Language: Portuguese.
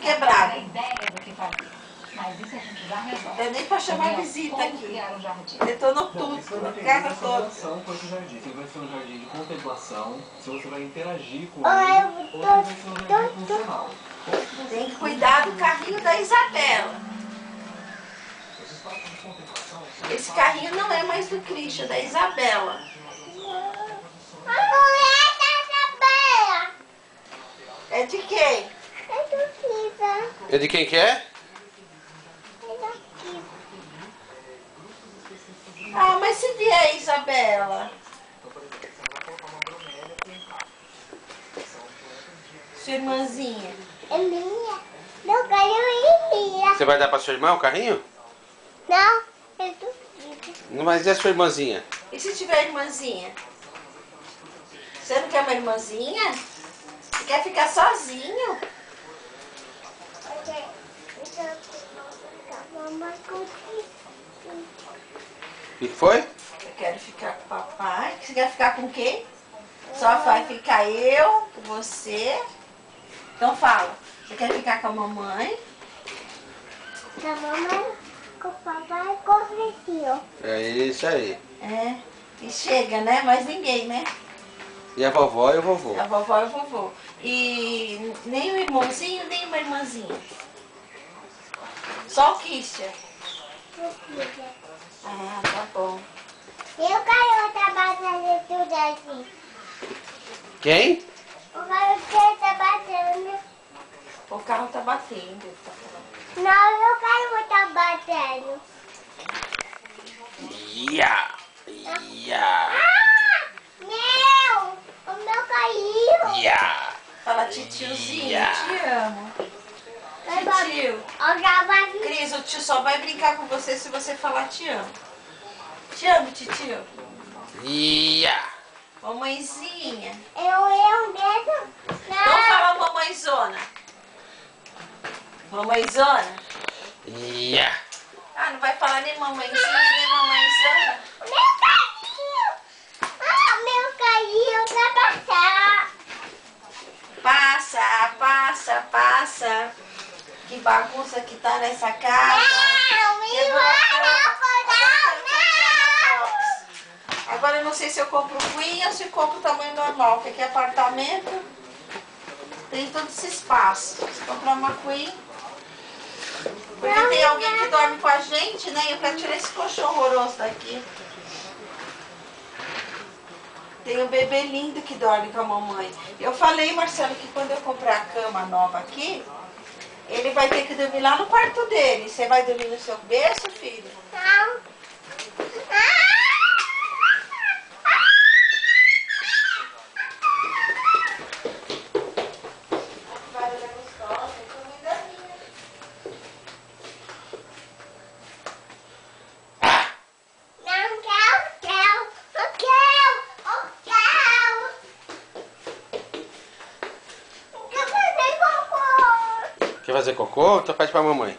quebrado. Ideia do que fazer. Mas isso a gente já resolve. Dá nem pra chamar visita aqui. Detonou tudo, a casa toda. Com esse jardim. Se vai ser um jardim de contemplação, se você vai interagir com ele, ou se vai ser um jardim funcional. Tem que cuidar do carrinho da Isabela. Esse carrinho não é mais do Christian, é da Isabela. É de quem? É de quem que é? Ah, mas se vier Isabela? Sua irmãzinha. É minha. Não quero ir minha. Você vai dar pra sua irmã o carrinho? Não, eu duvido. Mas e a sua irmãzinha? E se tiver irmãzinha? Você não quer uma irmãzinha? Você quer ficar sozinho? O que foi? Eu quero ficar com o papai. Você quer ficar com quem? Só vai ficar eu, com você. Então fala. Você quer ficar com a mamãe? Com a mamãe, com o papai e com o vizinho. É isso aí. É. E chega, né? Mais ninguém, né? E a vovó e o vovô? A vovó e o vovô. E nem um irmãozinho, nem uma irmãzinha. Só o Christian. Ah, tá bom. E o garoto tá batendo tudo assim. Quem? O garoto tá batendo. O carro tá batendo. Ele tá falando. Não, o garoto tá batendo. Ya! Ya! Meu! O meu caiu. Ya! Fala, titiozinho, Yeah. te amo. Titio. Eu já bati. Cris, o tio só vai brincar com você se você falar te amo. Te amo, titio. Ya! Mamãezinha. Eu dedo. Não fala mamãezona. Mamãezona? Ya! Ah, não vai falar nem mamãezinha, nem mamãezona? Meu caiu. Ah, meu caiu pra passar. Passa, passa, passa. Que bagunça que tá nessa casa. Não, me Quebrou a não. Agora eu não sei se eu compro queen ou se eu compro tamanho normal, porque aqui é apartamento, tem todo esse espaço. Se comprar uma queen, porque tem alguém que dorme com a gente, né? E eu quero tirar esse colchão horroroso daqui. Tem um bebê lindo que dorme com a mamãe. Eu falei, Marcelo, que quando eu comprar a cama nova aqui, ele vai ter que dormir lá no quarto dele. Você vai dormir no seu berço, filho? Não. Quer fazer cocô? Então pede pra mamãe.